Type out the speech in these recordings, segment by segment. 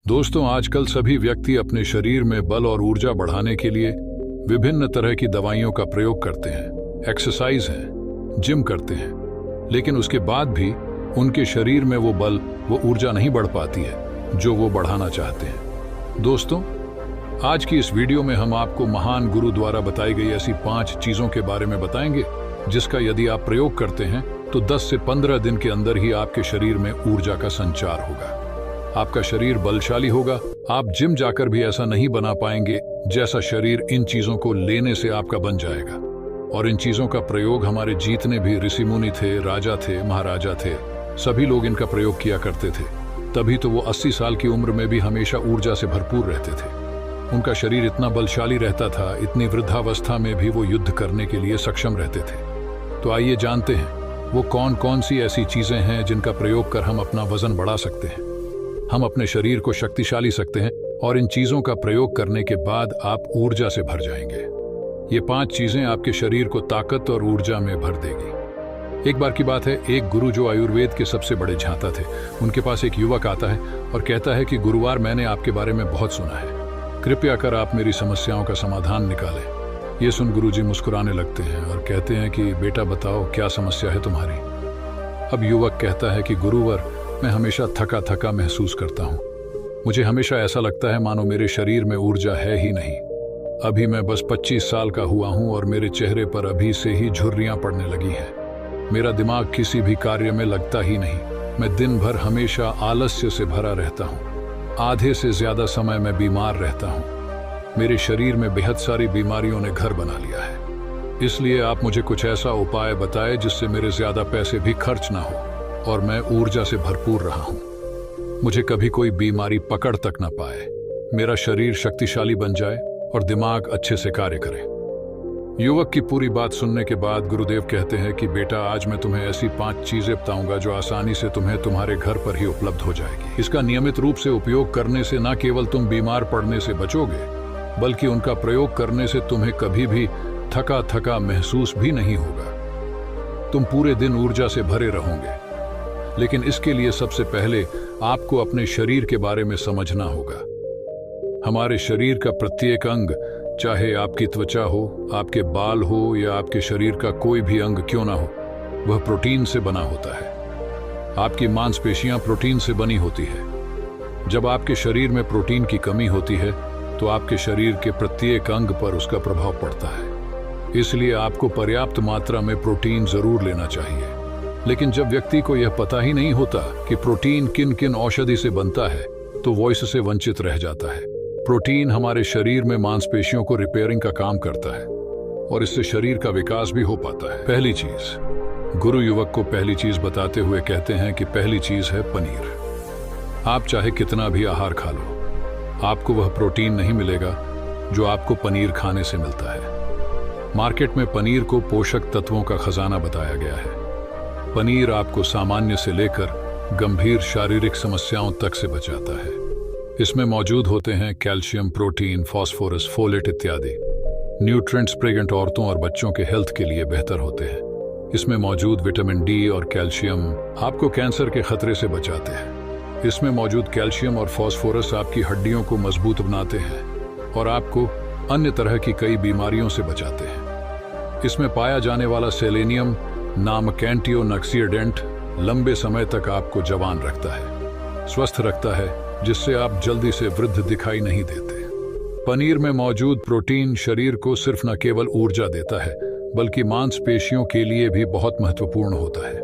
दोस्तों, आजकल सभी व्यक्ति अपने शरीर में बल और ऊर्जा बढ़ाने के लिए विभिन्न तरह की दवाइयों का प्रयोग करते हैं, एक्सरसाइज है, जिम करते हैं, लेकिन उसके बाद भी उनके शरीर में वो बल, वो ऊर्जा नहीं बढ़ पाती है जो वो बढ़ाना चाहते हैं। दोस्तों, आज की इस वीडियो में हम आपको महान गुरु द्वारा बताई गई ऐसी 5 चीजों के बारे में बताएंगे जिसका यदि आप प्रयोग करते हैं तो 10 से 15 दिन के अंदर ही आपके शरीर में ऊर्जा का संचार होगा। आपका शरीर बलशाली होगा। आप जिम जाकर भी ऐसा नहीं बना पाएंगे जैसा शरीर इन चीजों को लेने से आपका बन जाएगा। और इन चीजों का प्रयोग हमारे जितने भी ऋषि मुनि थे, राजा थे, महाराजा थे, सभी लोग इनका प्रयोग किया करते थे। तभी तो वो 80 साल की उम्र में भी हमेशा ऊर्जा से भरपूर रहते थे। उनका शरीर इतना बलशाली रहता था, इतनी वृद्धावस्था में भी वो युद्ध करने के लिए सक्षम रहते थे। तो आइए जानते हैं वो कौन कौन सी ऐसी चीजें हैं जिनका प्रयोग कर हम अपना वजन बढ़ा सकते हैं, हम अपने शरीर को शक्तिशाली सकते हैं और इन चीजों का प्रयोग करने के बाद आप ऊर्जा से भर जाएंगे। ये 5 चीजें आपके शरीर को ताकत और ऊर्जा में भर देगी। एक बार की बात है, एक गुरु जो आयुर्वेद के सबसे बड़े झांता थे, उनके पास एक युवक आता है और कहता है कि गुरुवार, मैंने आपके बारे में बहुत सुना है, कृपया कर आप मेरी समस्याओं का समाधान निकालें। ये सुन गुरुजी मुस्कुराने लगते हैं और कहते हैं कि बेटा बताओ, क्या समस्या है तुम्हारी। अब युवक कहता है कि गुरुवर, मैं हमेशा थका थका महसूस करता हूँ। मुझे हमेशा ऐसा लगता है मानो मेरे शरीर में ऊर्जा है ही नहीं। अभी मैं बस 25 साल का हुआ हूँ और मेरे चेहरे पर अभी से ही झुर्रियाँ पड़ने लगी हैं। मेरा दिमाग किसी भी कार्य में लगता ही नहीं। मैं दिन भर हमेशा आलस्य से भरा रहता हूँ। आधे से ज्यादा समय मैं बीमार रहता हूँ। मेरे शरीर में बेहद सारी बीमारियों ने घर बना लिया है। इसलिए आप मुझे कुछ ऐसा उपाय बताएं जिससे मेरे ज्यादा पैसे भी खर्च ना हो और मैं ऊर्जा से भरपूर रहा हूं। मुझे कभी कोई बीमारी पकड़ तक ना पाए, मेरा शरीर शक्तिशाली बन जाए और दिमाग अच्छे से कार्य करे। युवक की पूरी बात सुनने के बाद गुरुदेव कहते हैं कि बेटा, आज मैं तुम्हें ऐसी 5 चीजें बताऊंगा जो आसानी से तुम्हें तुम्हारे घर पर ही उपलब्ध हो जाएगी। इसका नियमित रूप से उपयोग करने से न केवल तुम बीमार पड़ने से बचोगे, बल्कि उनका प्रयोग करने से तुम्हें कभी भी थका थका महसूस भी नहीं होगा। तुम पूरे दिन ऊर्जा से भरे रहोगे। लेकिन इसके लिए सबसे पहले आपको अपने शरीर के बारे में समझना होगा। हमारे शरीर का प्रत्येक अंग, चाहे आपकी त्वचा हो, आपके बाल हो या आपके शरीर का कोई भी अंग क्यों ना हो, वह प्रोटीन से बना होता है। आपकी मांसपेशियां प्रोटीन से बनी होती है। जब आपके शरीर में प्रोटीन की कमी होती है तो आपके शरीर के प्रत्येक अंग पर उसका प्रभाव पड़ता है। इसलिए आपको पर्याप्त मात्रा में प्रोटीन जरूर लेना चाहिए। लेकिन जब व्यक्ति को यह पता ही नहीं होता कि प्रोटीन किन किन औषधि से बनता है, तो वो इससे वंचित रह जाता है। प्रोटीन हमारे शरीर में मांसपेशियों को रिपेयरिंग का काम करता है और इससे शरीर का विकास भी हो पाता है। पहली चीज, गुरु युवक को पहली चीज बताते हुए कहते हैं कि पहली चीज है पनीर। आप चाहे कितना भी आहार खा लो, आपको वह प्रोटीन नहीं मिलेगा जो आपको पनीर खाने से मिलता है। मार्केट में पनीर को पोषक तत्वों का खजाना बताया गया है। पनीर आपको सामान्य से लेकर गंभीर शारीरिक समस्याओं तक से बचाता है। इसमें मौजूद होते हैं कैल्शियम, प्रोटीन, फास्फोरस, फोलेट इत्यादि न्यूट्रिएंट्स प्रेग्नेंट औरतों और बच्चों के हेल्थ के लिए बेहतर होते हैं। इसमें मौजूद विटामिन डी और कैल्शियम आपको कैंसर के खतरे से बचाते हैं। इसमें मौजूद कैल्शियम और फास्फोरस आपकी हड्डियों को मजबूत बनाते हैं और आपको अन्य तरह की कई बीमारियों से बचाते हैं। इसमें पाया जाने वाला सेलेनियम नामक एंटीऑक्सीडेंट लंबे समय तक आपको जवान रखता है, स्वस्थ रखता है, जिससे आप जल्दी से वृद्ध दिखाई नहीं देते। पनीर में मौजूद प्रोटीन शरीर को सिर्फ न केवल ऊर्जा देता है, बल्कि मांसपेशियों के लिए भी बहुत महत्वपूर्ण होता है।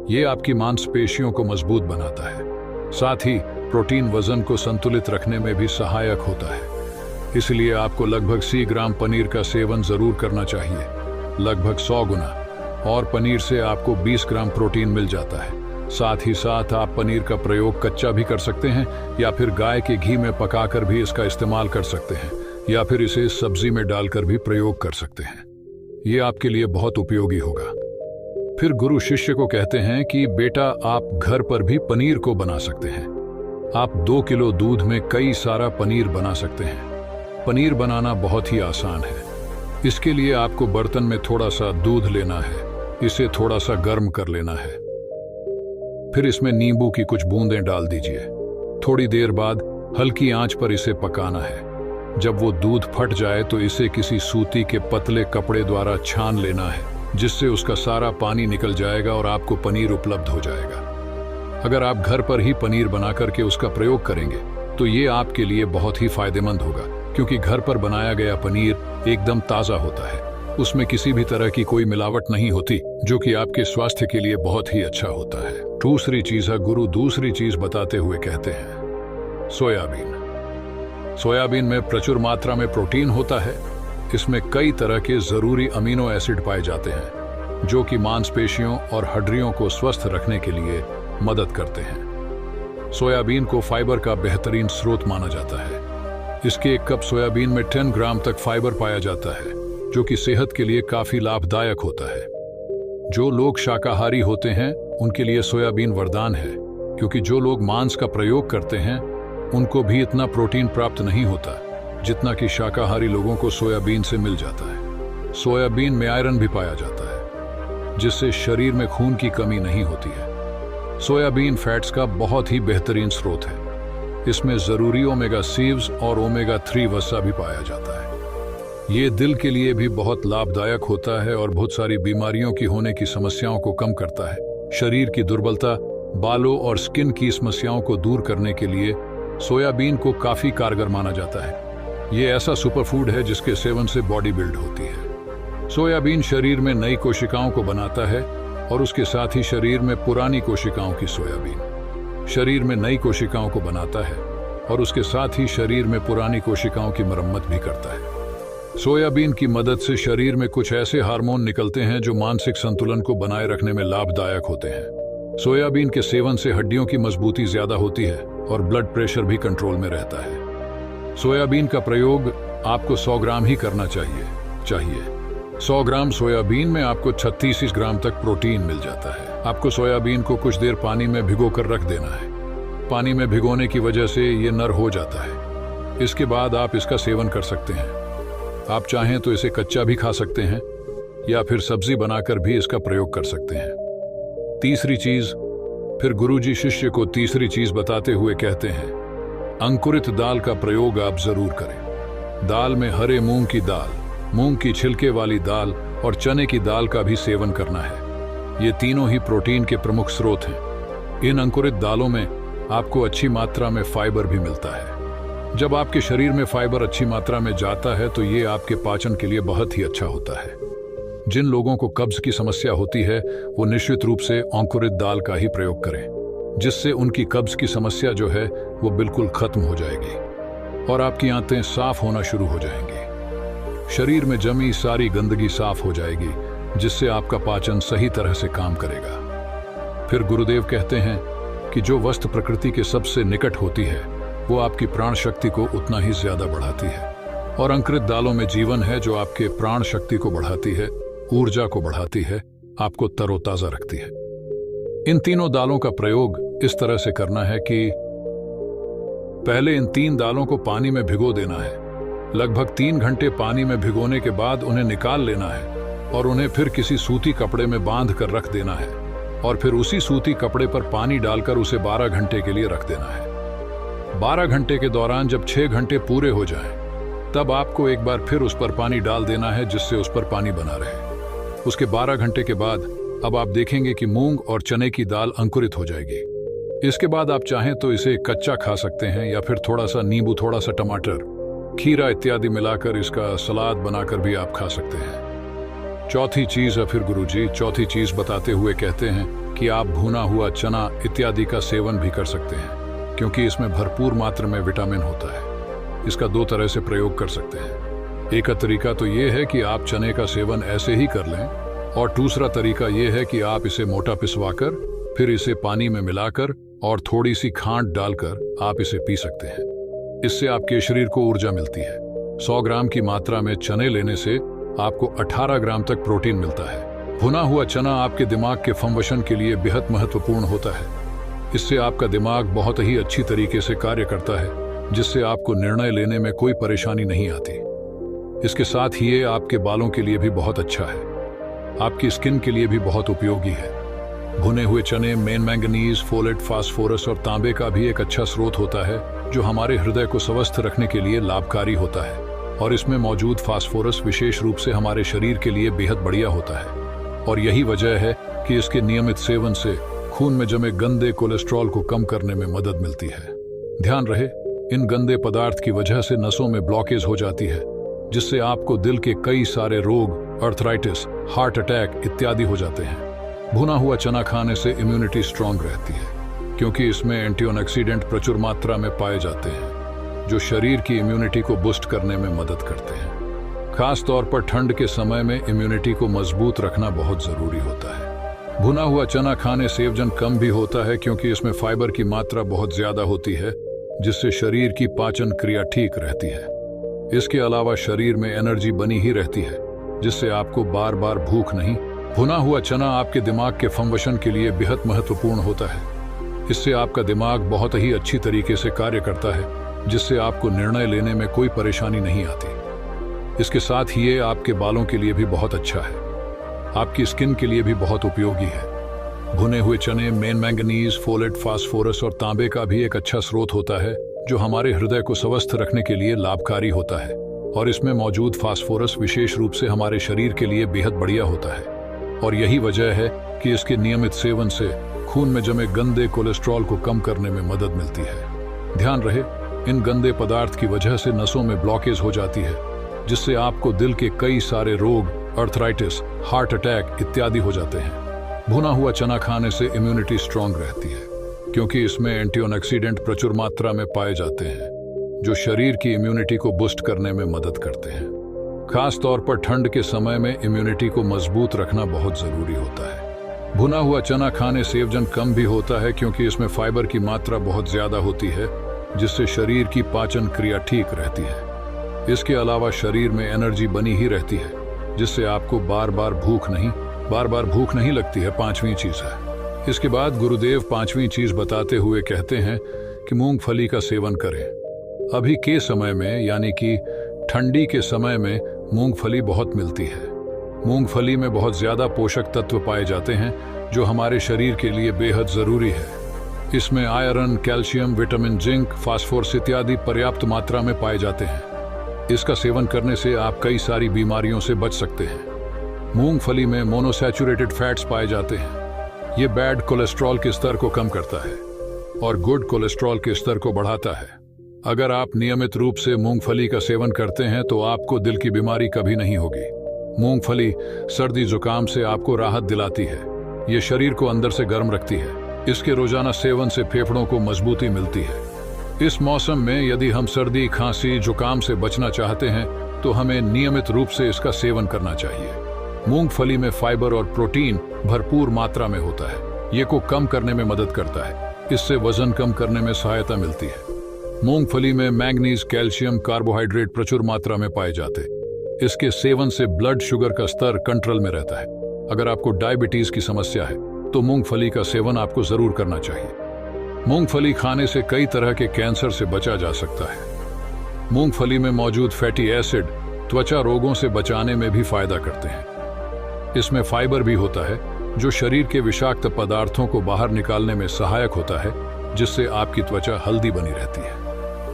ये आपकी मांसपेशियों को मजबूत बनाता है। साथ ही प्रोटीन वजन को संतुलित रखने में भी सहायक होता है। इसलिए आपको लगभग 100 ग्राम पनीर का सेवन जरूर करना चाहिए, लगभग 100 गुना, और पनीर से आपको 20 ग्राम प्रोटीन मिल जाता है। साथ ही साथ आप पनीर का प्रयोग कच्चा भी कर सकते हैं या फिर गाय के घी में पकाकर भी इसका इस्तेमाल कर सकते हैं, या फिर इसे सब्जी में डालकर भी प्रयोग कर सकते हैं। ये आपके लिए बहुत उपयोगी होगा। फिर गुरु शिष्य को कहते हैं कि बेटा, आप घर पर भी पनीर को बना सकते हैं। आप 2 किलो दूध में कई सारा पनीर बना सकते हैं। पनीर बनाना बहुत ही आसान है। इसके लिए आपको बर्तन में थोड़ा सा दूध लेना है, इसे थोड़ा सा गर्म कर लेना है, फिर इसमें नींबू की कुछ बूंदें डाल दीजिए। थोड़ी देर बाद हल्की आंच पर इसे पकाना है। जब वो दूध फट जाए तो इसे किसी सूती के पतले कपड़े द्वारा छान लेना है, जिससे उसका सारा पानी निकल जाएगा और आपको पनीर उपलब्ध हो जाएगा। अगर आप घर पर ही पनीर बना करके उसका प्रयोग करेंगे तो ये आपके लिए बहुत ही फायदेमंद होगा, क्योंकि घर पर बनाया गया पनीर एकदम ताज़ा होता है। उसमें किसी भी तरह की कोई मिलावट नहीं होती, जो कि आपके स्वास्थ्य के लिए बहुत ही अच्छा होता है। दूसरी चीज है, गुरु दूसरी चीज बताते हुए कहते हैं सोयाबीन। सोयाबीन में प्रचुर मात्रा में प्रोटीन होता है। इसमें कई तरह के जरूरी अमीनो एसिड पाए जाते हैं, जो कि मांसपेशियों और हड्डियों को स्वस्थ रखने के लिए मदद करते हैं। सोयाबीन को फाइबर का बेहतरीन स्रोत माना जाता है। इसके एक कप सोयाबीन में 10 ग्राम तक फाइबर पाया जाता है, जो कि सेहत के लिए काफी लाभदायक होता है। जो लोग शाकाहारी होते हैं उनके लिए सोयाबीन वरदान है, क्योंकि जो लोग मांस का प्रयोग करते हैं उनको भी इतना प्रोटीन प्राप्त नहीं होता जितना कि शाकाहारी लोगों को सोयाबीन से मिल जाता है। सोयाबीन में आयरन भी पाया जाता है, जिससे शरीर में खून की कमी नहीं होती है। सोयाबीन फैट्स का बहुत ही बेहतरीन स्रोत है। इसमें जरूरी ओमेगा 6 और ओमेगा 3 वसा भी पाया जाता है। ये दिल के लिए भी बहुत लाभदायक होता है और बहुत सारी बीमारियों की होने की समस्याओं को कम करता है। शरीर की दुर्बलता, बालों और स्किन की समस्याओं को दूर करने के लिए सोयाबीन को काफी कारगर माना जाता है। ये ऐसा सुपरफूड है जिसके सेवन से बॉडी बिल्ड होती है। सोयाबीन शरीर में नई कोशिकाओं को बनाता है और उसके साथ ही शरीर में पुरानी कोशिकाओं की सोयाबीन शरीर में नई कोशिकाओं को बनाता है और उसके साथ ही शरीर में पुरानी कोशिकाओं की मरम्मत भी करता है। सोयाबीन की मदद से शरीर में कुछ ऐसे हार्मोन निकलते हैं जो मानसिक संतुलन को बनाए रखने में लाभदायक होते हैं। सोयाबीन के सेवन से हड्डियों की मजबूती ज्यादा होती है और ब्लड प्रेशर भी कंट्रोल में रहता है। सोयाबीन का प्रयोग आपको 100 ग्राम ही करना चाहिए। 100 ग्राम सोयाबीन में आपको 36 ग्राम तक प्रोटीन मिल जाता है। आपको सोयाबीन को कुछ देर पानी में भिगोकर रख देना है। पानी में भिगोने की वजह से ये नर हो जाता है। इसके बाद आप इसका सेवन कर सकते हैं। आप चाहें तो इसे कच्चा भी खा सकते हैं या फिर सब्जी बनाकर भी इसका प्रयोग कर सकते हैं। तीसरी चीज, फिर गुरुजी शिष्य को तीसरी चीज बताते हुए कहते हैं, अंकुरित दाल का प्रयोग आप जरूर करें। दाल में हरे मूंग की दाल, मूंग की छिलके वाली दाल और चने की दाल का भी सेवन करना है। ये तीनों ही प्रोटीन के प्रमुख स्रोत हैं। इन अंकुरित दालों में आपको अच्छी मात्रा में फाइबर भी मिलता है। जब आपके शरीर में फाइबर अच्छी मात्रा में जाता है तो ये आपके पाचन के लिए बहुत ही अच्छा होता है। जिन लोगों को कब्ज की समस्या होती है वो निश्चित रूप से अंकुरित दाल का ही प्रयोग करें, जिससे उनकी कब्ज की समस्या जो है वो बिल्कुल खत्म हो जाएगी और आपकी आंतें साफ होना शुरू हो जाएंगी। शरीर में जमी सारी गंदगी साफ हो जाएगी, जिससे आपका पाचन सही तरह से काम करेगा। फिर गुरुदेव कहते हैं कि जो वस्तु प्रकृति के सबसे निकट होती है वो आपकी प्राण शक्ति को उतना ही ज्यादा बढ़ाती है, और अंकुरित दालों में जीवन है जो आपके प्राण शक्ति को बढ़ाती है, ऊर्जा को बढ़ाती है, आपको तरोताजा रखती है। इन तीनों दालों का प्रयोग इस तरह से करना है कि पहले इन 3 दालों को पानी में भिगो देना है। लगभग 3 घंटे पानी में भिगोने के बाद उन्हें निकाल लेना है और उन्हें फिर किसी सूती कपड़े में बांध कर रख देना है और फिर उसी सूती कपड़े पर पानी डालकर उसे 12 घंटे के लिए रख देना है। 12 घंटे के दौरान जब 6 घंटे पूरे हो जाएं, तब आपको एक बार फिर उस पर पानी डाल देना है, जिससे उस पर पानी बना रहे। उसके 12 घंटे के बाद अब आप देखेंगे कि मूंग और चने की दाल अंकुरित हो जाएगी। इसके बाद आप चाहें तो इसे कच्चा खा सकते हैं या फिर थोड़ा सा नींबू, थोड़ा सा टमाटर, खीरा इत्यादि मिलाकर इसका सलाद बनाकर भी आप खा सकते हैं। चौथी चीज है, फिर गुरुजी चौथी चीज बताते हुए कहते हैं कि आप भुना हुआ चना इत्यादि का सेवन भी कर सकते हैं, क्योंकि इसमें भरपूर मात्रा में विटामिन होता है। इसका 2 तरह से प्रयोग कर सकते हैं। एक तरीका तो ये है कि आप चने का सेवन ऐसे ही कर लें, और दूसरा तरीका ये है कि आप इसे मोटा पिसवाकर फिर इसे पानी में मिलाकर और थोड़ी सी खांड डालकर आप इसे पी सकते हैं। इससे आपके शरीर को ऊर्जा मिलती है। 100 ग्राम की मात्रा में चने लेने से आपको 18 ग्राम तक प्रोटीन मिलता है। भुना हुआ चना आपके दिमाग के फंक्शन के लिए बेहद महत्वपूर्ण होता है। इससे आपका दिमाग बहुत ही अच्छी तरीके से कार्य करता है, जिससे आपको निर्णय लेने में कोई परेशानी नहीं आती। इसके साथ ही ये आपके बालों के लिए भी बहुत अच्छा है, आपकी स्किन के लिए भी बहुत उपयोगी है। भुने हुए चने में मैंगनीज, फोलेट, फास्फोरस और तांबे का भी एक अच्छा स्रोत होता है, जो हमारे हृदय को स्वस्थ रखने के लिए लाभकारी होता है, और इसमें मौजूद फास्फोरस विशेष रूप से हमारे शरीर के लिए बेहद बढ़िया होता है। और यही वजह है कि इसके नियमित सेवन से खून में जमे गंदे कोलेस्ट्रॉल को कम करने में मदद मिलती है। ध्यान रहे, इन गंदे पदार्थ की वजह से नसों में ब्लॉकेज हो जाती है, जिससे आपको दिल के कई सारे रोग, अर्थराइटिस, हार्ट अटैक इत्यादि हो जाते हैं। भुना हुआ चना खाने से इम्यूनिटी स्ट्रांग रहती है, क्योंकि इसमें एंटीऑक्सीडेंट प्रचुर मात्रा में पाए जाते हैं, जो शरीर की इम्यूनिटी को बूस्ट करने में मदद करते हैं। खास तौर पर ठंड के समय में इम्यूनिटी को मजबूत रखना बहुत जरूरी होता है। भुना हुआ चना खाने से वजन कम भी होता है, क्योंकि इसमें फाइबर की मात्रा बहुत ज्यादा होती है, जिससे शरीर की पाचन क्रिया ठीक रहती है। इसके अलावा शरीर में एनर्जी बनी ही रहती है, जिससे आपको बार बार भूख नहीं। भुना हुआ चना आपके दिमाग के फंक्शन के लिए बेहद महत्वपूर्ण होता है। इससे आपका दिमाग बहुत ही अच्छी तरीके से कार्य करता है, जिससे आपको निर्णय लेने में कोई परेशानी नहीं आती। इसके साथ ही ये आपके बालों के लिए भी बहुत अच्छा है, आपकी स्किन के लिए भी बहुत उपयोगी है। भुने हुए चने में मैंगनीज, फोलेट, फास्फोरस और तांबे का भी एक अच्छा स्रोत होता है, जो हमारे हृदय को स्वस्थ रखने के लिए लाभकारी होता है। और इसमें मौजूद फास्फोरस विशेष रूप से हमारे शरीर के लिए बेहद बढ़िया होता है। और यही वजह है कि इसके नियमित सेवन से खून में जमे गंदे कोलेस्ट्रॉल को कम करने में मदद मिलती है। ध्यान रहे, इन गंदे पदार्थ की वजह से नसों में ब्लॉकेज हो जाती है, जिससे आपको दिल के कई सारे रोग, अर्थराइटिस, हार्ट अटैक इत्यादि हो जाते हैं। भुना हुआ चना खाने से इम्यूनिटी स्ट्रांग रहती है, क्योंकि इसमें एंटीऑक्सीडेंट प्रचुर मात्रा में पाए जाते हैं, जो शरीर की इम्यूनिटी को बूस्ट करने में मदद करते हैं। खास तौर पर ठंड के समय में इम्यूनिटी को मजबूत रखना बहुत जरूरी होता है। भुना हुआ चना खाने से वजन कम भी होता है, क्योंकि इसमें फाइबर की मात्रा बहुत ज्यादा होती है, जिससे शरीर की पाचन क्रिया ठीक रहती है। इसके अलावा शरीर में एनर्जी बनी ही रहती है, जिससे आपको बार बार भूख नहीं लगती है। पांचवी चीज है। इसके बाद गुरुदेव पांचवी चीज बताते हुए कहते हैं कि मूंगफली का सेवन करें। अभी के समय में, यानी कि ठंडी के समय में, मूंगफली बहुत मिलती है। मूंगफली में बहुत ज्यादा पोषक तत्व पाए जाते हैं, जो हमारे शरीर के लिए बेहद जरूरी है। इसमें iron, calcium, vitamin, zinc, phosphorus इत्यादि पर्याप्त मात्रा में पाए जाते हैं। इसका सेवन करने से आप कई सारी बीमारियों से बच सकते हैं। मूंगफली में मोनोसैचुरेटेड फैट्स पाए जाते हैं। ये बैड कोलेस्ट्रॉल के स्तर को कम करता है और गुड कोलेस्ट्रॉल के स्तर को बढ़ाता है। अगर आप नियमित रूप से मूंगफली का सेवन करते हैं तो आपको दिल की बीमारी कभी नहीं होगी। मूंगफली सर्दी जुकाम से आपको राहत दिलाती है। ये शरीर को अंदर से गर्म रखती है। इसके रोजाना सेवन से फेफड़ों को मजबूती मिलती है। इस मौसम में यदि हम सर्दी, खांसी, जुकाम से बचना चाहते हैं तो हमें नियमित रूप से इसका सेवन करना चाहिए। मूंगफली में फाइबर और प्रोटीन भरपूर मात्रा में होता है। ये को कम करने में मदद करता है। इससे वजन कम करने में सहायता मिलती है। मूंगफली में मैंगनीज, कैल्शियम, कार्बोहाइड्रेट प्रचुर मात्रा में पाए जाते। इसके सेवन से ब्लड शुगर का स्तर कंट्रोल में रहता है। अगर आपको डायबिटीज की समस्या है तो मूंगफली का सेवन आपको जरूर करना चाहिए। मूंगफली खाने से कई तरह के कैंसर से बचा जा सकता है। मूंगफली में मौजूद फैटी एसिड त्वचा रोगों से बचाने में भी फायदा करते हैं। इसमें फाइबर भी होता है, जो शरीर के विषाक्त पदार्थों को बाहर निकालने में सहायक होता है, जिससे आपकी त्वचा हेल्दी बनी रहती है।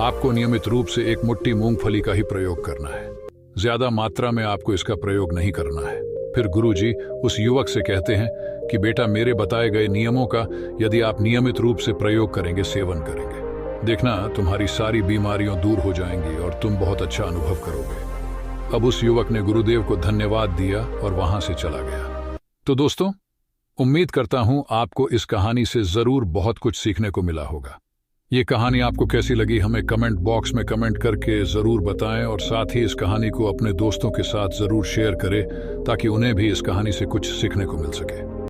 आपको नियमित रूप से एक मुट्ठी मूंगफली का ही प्रयोग करना है। ज्यादा मात्रा में आपको इसका प्रयोग नहीं करना है। फिर गुरुजी उस युवक से कहते हैं कि बेटा, मेरे बताए गए नियमों का यदि आप नियमित रूप से प्रयोग करेंगे, सेवन करेंगे, देखना तुम्हारी सारी बीमारियां दूर हो जाएंगी और तुम बहुत अच्छा अनुभव करोगे। अब उस युवक ने गुरुदेव को धन्यवाद दिया और वहां से चला गया। तो दोस्तों, उम्मीद करता हूं आपको इस कहानी से जरूर बहुत कुछ सीखने को मिला होगा। ये कहानी आपको कैसी लगी हमें कमेंट बॉक्स में कमेंट करके जरूर बताएं, और साथ ही इस कहानी को अपने दोस्तों के साथ जरूर शेयर करें, ताकि उन्हें भी इस कहानी से कुछ सीखने को मिल सके।